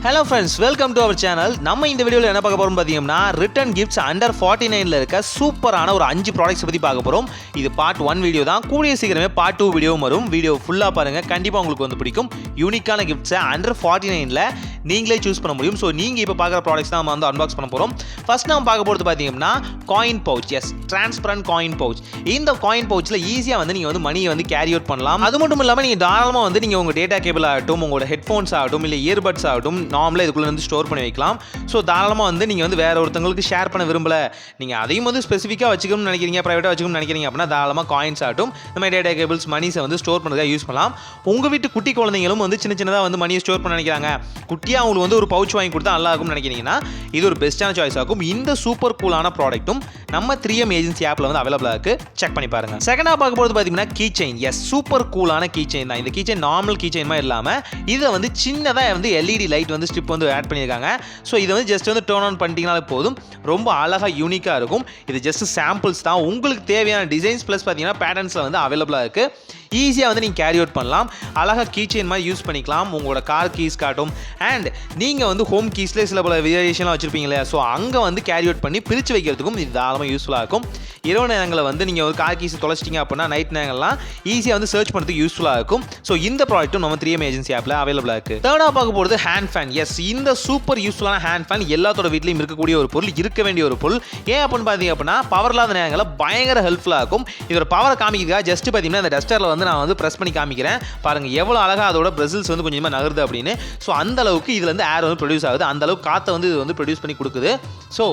Hello friends, welcome to our channel. நம்ம இந்த வீடியோல என்ன பார்க்க போறோம் பாத்தீங்கன்னா ரிட்டர்ன் கிஃப்ட்ஸ் அண்டர் 49 ல இருக்க சூப்பரான ஒரு 5 ப்ராடக்ட்ஸ் பத்தி பார்க்க போறோம். இது பார்ட் 1 வீடியோ தான். கூடிய சீக்கிரமே பார்ட் 2 வீடியோவும் வரும். வீடியோ ஃபுல்லா பாருங்க. கண்டிப்பா உங்களுக்கு வந்து பிடிக்கும். யூனிக்கான கிஃப்ட்ஸ் அண்டர் 49 ல நீங்களே சூஸ் பண்ண முடியும். சோ நீங்க இப்ப பார்க்குற ப்ராடக்ட்ஸ் தான் நம்ம வந்து அன்பாக்ஸ் பண்ண போறோம். ஃபர்ஸ்ட் நாம பார்க்க போறது பாத்தீங்கன்னா coin pouch. Yes, transparent coin pouch. இந்த காயின் பவுச்ல ஈஸியா வந்து நீங்க வந்து மணியை வந்து கேரி அவுட் பண்ணலாம். அது மட்டும் இல்லாம நீங்க தாராளமா வந்து நீங்க உங்க டேட்டா கேபிள் ஆகட்டும், உங்களோட ஹெட்ஃபோன்ஸ் ஆகட்டும், இல்ல இயர்பட்ஸ் ஆகட்டும் நார்மலாக இதுக்குள்ளே வந்து ஸ்டோர் பண்ணி வைக்கலாம். ஸோ தாராளமாக வந்து நீங்கள் வந்து வேறு ஒருத்தங்களுக்கு ஷேர் பண்ண விரும்பல, நீங்கள் அதையும் வந்து ஸ்பெசிஃபிக்காக வச்சுக்கணும்னு நினைக்கிறீங்க, ப்ரைவேட்டாக வச்சுக்கணும்னு நினைக்கிறீங்க அப்படின்னா தாராளமாக காயின்ஸ் ஆகட்டும் இந்த மாதிரி டேட்டா கேபிள்ஸ் மணிஸை வந்து ஸ்டோர் பண்ணுறதுக்காக யூஸ் பண்ணலாம். உங்கள் வீட்டு குட்டி குழந்தைங்களும் வந்து சின்ன சின்னதாக வந்து மணியை ஸ்டோர் பண்ண நினைக்கிறாங்க, குட்டியாக அவங்களுக்கு வந்து ஒரு பவுச் வாங்கி கொடுத்தா நல்லா இருக்கும்னு நினைக்கிறீங்கன்னா இது ஒரு பெஸ்ட்டான சாய்ஸ் ஆகும். இந்த சூப்பர் கூலான ப்ராடக்ட்டும் நம்ம 3M ஏஜென்சி ஆப்பில் வந்து அவைலபிளாக இருக்குது. செக் பண்ணி பாருங்க. செகண்டாக பார்க்க போகிறது பார்த்தீங்கன்னா கீ செயின். எஸ், சூப்பர் கூலான கீ செயின் தான். இந்த key chain normal key chain மாதிரி இல்லாமல் இதை வந்து சின்னதாக வந்து LED லைட் வந்து ஸ்ட்ரிப் வந்து ஆட் பண்ணியிருக்காங்க. ஸோ இதை வந்து ஜஸ்ட் வந்து டர்ன் ஆன் பண்ணிட்டீங்கனாலே போதும், ரொம்ப அழகாக யூனிக்காக இருக்கும். இது ஜஸ்ட் சாம்பிள்ஸ் தான். உங்களுக்கு தேவையான டிசைன்ஸ் ப்ளஸ் பார்த்தீங்கன்னா பேட்டர்ன்ஸில் வந்து அவைலபிளாக இருக்குது. ஈஸியாக வந்து நீங்கள் கேரி அவுட் பண்ணலாம். அழகாக கீ செயின் மாதிரி யூஸ் பண்ணிக்கலாம். உங்களோட கார் கீஸ் காட்டும். அண்ட் நீங்கள் வந்து ஹோம் கீஸ்லேயே சில பல வேரியேஷன்லாம் வச்சுருப்பீங்க இல்லையா, ஸோ அங்கே வந்து கேரி அவுட் பண்ணி பிரித்து வைக்கிறதுக்கும் இது தாராளமாக யூஸ்ஃபுல்லாக இருக்கும். இரவு நேரங்களில் வந்து நீங்கள் ஒரு கார் கீஸ் தொலைச்சிட்டிங்க அப்படின்னா நைட் நேரங்கள்லாம் ஈஸியாக வந்து சர்ச் பண்ணுறதுக்கு யூஸ்ஃபுல்லாக இருக்கும். ஸோ இந்த ப்ராடக்ட்டும் நம்ம 3M ஏஜென்சி ஆப்பில் அவைலபிளாக இருக்குது. தேர்டாக பார்க்க போகிறது ஹேண்ட் ஃபேன். எஸ், இந்த சூப்பர் யூஸ்ஃபுல்லான ஹேண்ட் ஃபேன் எல்லாத்தோட வீட்லையும் இருக்கக்கூடிய ஒரு பொருள், இருக்க வேண்டிய ஒரு பொருள். ஏன் அப்படின்னு பார்த்தீங்க அப்படின்னா பவர் இல்லாத நேரங்களில் பயங்கர ஹெல்ப்ஃபுல்லாக இருக்கும். இதோட பவரை காமிக்கிறதுக்காக ஜஸ்ட் பார்த்தீங்கன்னா இந்த டஸ்டரில் வந்து நான் வந்து ப்ரெஸ் பண்ணி காமிக்கிறேன் பாருங்கள், எவ்வளோ அழகாக அதோட பிரசில்ஸ் வந்து கொஞ்சமாக நகருது அப்படின்னு. ஸோ அந்த அளவுக்கு இதில் வந்து ஏர் வந்து ப்ரொடியூஸ் ஆகுது, அந்த அளவுக்கு காற்றை வந்து இது வந்து ப்ரொடியூஸ் பண்ணி கொடுக்குது. ஸோ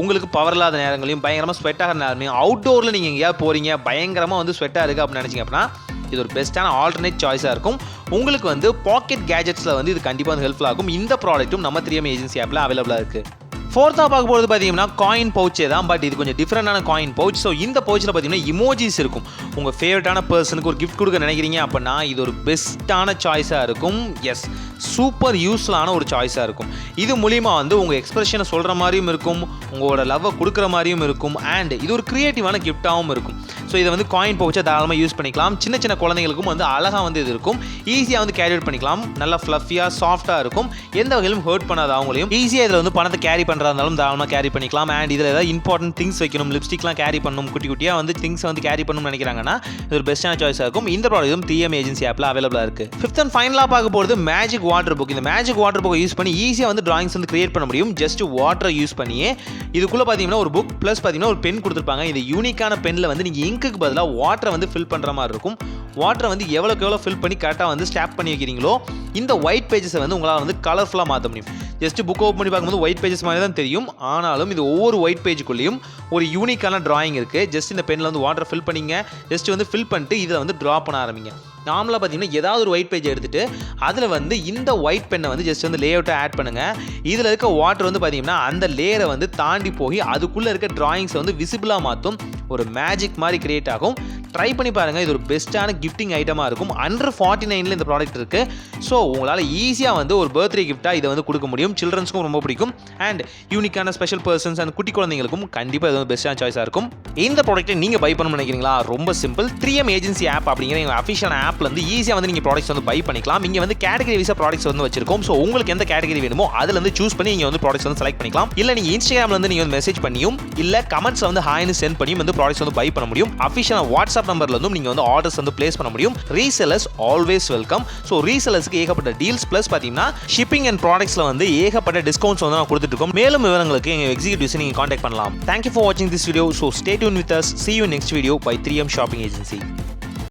உங்களுக்கு பவர் இல்லாத நேரங்களையும் பயங்கரமாக ஸ்வெட் ஆகிற நேரங்களையும் அவுட்டோரில் நீங்கள் எங்கேயாவது போகிறீங்க பயங்கரமாக வந்து ஸ்வெட்டாக இருக்குது அப்படின்னு நினச்சிங்க அப்படின்னா இது ஒரு பெஸ்ட்டான ஆல்டர்னேட் சாய்ஸாக இருக்கும். உங்களுக்கு வந்து பாக்கெட் கேஜெட்ஸில் வந்து இது கண்டிப்பாக வந்து ஹெல்ப்ஃபுல்லாக இருக்கும். இந்த ப்ராடக்ட்டும் நம்ம 3M ஏஜென்சி ஆப்பில் அவைலபிளாக இருக்குது. ஃபோர்த்தாக பார்க்க போகிறது பார்த்தீங்கன்னா காயின் பவுச்சே தான், பட் இது கொஞ்சம் டிஃப்ரெண்டான காயின் பவுச். ஸோ இந்த பவுச்சில் பார்த்தீங்கன்னா இமோஜிஸ் இருக்கும். உங்கள் ஃபேவரட்டான பர்சனுக்கு ஒரு கிஃப்ட் கொடுக்க நினைக்கிறீங்க அப்படின்னா இது ஒரு பெஸ்ட்டான சாய்ஸாக இருக்கும். எஸ், சூப்பர் யூஸ்ஃபுல்லான ஒரு சாய்ஸாக இருக்கும். இது மூலிமா வந்து உங்கள் எக்ஸ்பிரஷனை சொல்கிற மாதிரியும் இருக்கும், உங்களோட லவ்வை கொடுக்குற மாதிரியும் இருக்கும். அண்ட் இது ஒரு க்ரியேட்டிவான கிஃப்டாகவும் இருக்கும். ஸோ இதை வந்து காயின் பவுச்சை தாராளமாக யூஸ் பண்ணிக்கலாம். சின்ன சின்ன குழந்தைங்களுக்கும் வந்து அழகாக வந்து இது இருக்கும். ஈஸியாக வந்து கேரி அவுட் பண்ணிக்கலாம். நல்லா ஃப்ளஃபியாக சாஃப்ட்டாக இருக்கும். எந்த வகையிலும் ஹர்ட் பண்ணாத அவங்களையும் ஈஸியாக இதில் வந்து பணத்தை கேரி பண்ணுறதா இருந்தாலும் தாராளமாக கேரி பண்ணிக்கலாம். அண்ட் இதில் ஏதாவது இம்பார்ட்டன்ட் திங்ஸ் வைக்கணும், லிப்ஸ்டிக்லாம் கேரி பண்ணணும், குட்டி குட்டியாக வந்து திங்ஸ் வந்து கேரி பண்ணணும்னு நினைக்கிறாங்கன்னா இது ஒரு பெஸ்ட்டான சாய்ஸாக இருக்கும். இந்த ப்ராடக்ட்டும் 3M ஏஜென்சி ஆப்பில் அவைலபிளாக இருக்குது. ஃபிஃப்த் அண்ட் ஃபைனலாக பார்க்க போகிறது மேஜிக் வாட்டர் புக். இந்த மேஜிக் வாட்டர் புக்கை யூஸ் பண்ணி ஈஸியாக வந்து டிராயிங்ஸ் வந்து கிரியேட் பண்ண முடியும். ஜஸ்ட் வாட்டரை யூஸ் பண்ணியே இதுக்குள்ளே பார்த்தீங்கன்னா ஒரு புக் ப்ளஸ் பார்த்தீங்கன்னா ஒரு பென் கொடுத்துருப்பாங்க. இது யூனிக்கான பெனில் வந்து நீங்கள் இங்குக்கு பதிலாக வாட்டரை வந்து ஃபில் பண்ணுற மாதிரி இருக்கும். வாட்டரை வந்து எவ்வளோக்கு எவ்வளோ ஃபில் பண்ணி கரெக்டாக வந்து ஸ்டாப் பண்ணி வைக்கிறீங்களோ இந்த ஒயிட் பேஜஸை வந்து உங்களால் வந்து கலர்ஃபுல்லாக மாற்ற முடியும். ஜஸ்ட் புக் ஓப்பன் பண்ணி பார்க்கும்போது ஒயிட் பேஜஸ் மாதிரி தான் தெரியும். ஆனாலும் இது ஒவ்வொரு ஒயிட் பேஜுக்குள்ளேயும் ஒரு யூனிக்கான டிராயிங் இருக்குது. ஜஸ்ட் இந்த பெனில் வந்து வாட்டரை ஃபில் பண்ணிங்க. ஜஸ்ட் வந்து ஃபில் பண்ணிட்டு இதில் வந்து ட்ரா பண்ண ஆரம்பிங்க. நார்மலாக பார்த்தீங்கன்னா ஏதாவது ஒரு ஒயிட் பேஜ் எடுத்துகிட்டு அதில் வந்து இந்த ஒயிட் பெண்ணை வந்து ஜஸ்ட் வந்து லே அவுட்டை ஆட் பண்ணுங்கள். இதில் இருக்க வாட்டர் வந்து பார்த்தீங்கன்னா அந்த லேயரை வந்து தாண்டி போய் அதுக்குள்ளே இருக்க டிராயிங்ஸை வந்து விசிபிளாக மாற்றும். ஒரு மேஜிக் மாதிரி கிரியேட் ஆகும். ட்ரை பண்ணி பாருங்கள். இது ஒரு பெஸ்ட்டான கிஃப்டிங் ஐட்டமாக இருக்கும். அண்டர் 49 இந்த ப்ராடக்ட் இருக்குது. ஸோ உங்களால் ஈஸியாக வந்து ஒரு பர்த்டே கிஃப்ட்டாக இதை வந்து கொடுக்க முடியும். சில்ட்ரன்ஸ்க்கும் ரொம்ப பிடிக்கும். அண்ட் யூனிக்கான ஸ்பெஷல் பர்சன்ஸ் அண்ட் குட்டி குழந்தைங்களுக்கும் கண்டிப்பாக இது வந்து பெஸ்ட்டான சாய்ஸாக இருக்கும். இந்த ப்ராடக்ட்டை நீங்கள் பை பண்ண நினைக்கிறீங்களா? ரொம்ப சிம்பிள். 3M ஏஜென்சி ஆப் அப்படிங்கிற எங்கள் அஃபிஷியல் ஆப்பில் வந்து ஈஸியாக வந்து நீங்கள் ப்ராடக்ட்ஸ் வந்து பை பண்ணிக்கலாம். இங்கே வந்து கேட்டகரி வைஸாக ப்ராடக்ட்ஸ் வந்து வச்சிருக்கோம். ஸோ உங்களுக்கு எந்த கேட்டகரி வேணுமோ அதில் வந்து சூஸ் பண்ணி நீங்கள் வந்து ப்ராடக்ட்ஸ் வந்து செலக்ட் பண்ணிக்கலாம். இல்லை நீங்கள் இன்ஸ்டாகிராமில் வந்து நீங்கள் வந்து மெசேஜ் பண்ணியும் இல்லை கமெண்ட்ஸில் வந்து ஹாய்னு சென்ட் பண்ணியும் வந்து ப்ராடக்ட்ஸ் வந்து பை பண்ண முடியும். அஃபிஷியல் வாட்ஸ்அப் நம்பர்ல இருந்தும் நீங்கள் வந்து ஆர்டர்ஸ் வந்து பிளேஸ் பண்ண முடியும். Resellers always welcome. ஸோ ரீசெல்லர்ஸ்க்கு ஏகப்பட்ட டீல்ஸ் ப்ளஸ் பார்த்தீங்கன்னா ஷிப்பிங் அண்ட் ப்ராடக்ட்ஸில் வந்து ஏகப்பட்ட டிஸ்கவுண்ட்ஸ் வந்து நான் கொடுத்துட்டு இருக்கோம். மேலும் விவரங்களுக்கு எங்கள் எக்ஸிக்யூட்டிவ்ஸ் நீங்கள் காண்டாக்ட் பண்ணலாம். தேங்க்யூ ஃபார் வாட்சிங் this video. So stay tune with us. See you next video by 3M Shopping Agency.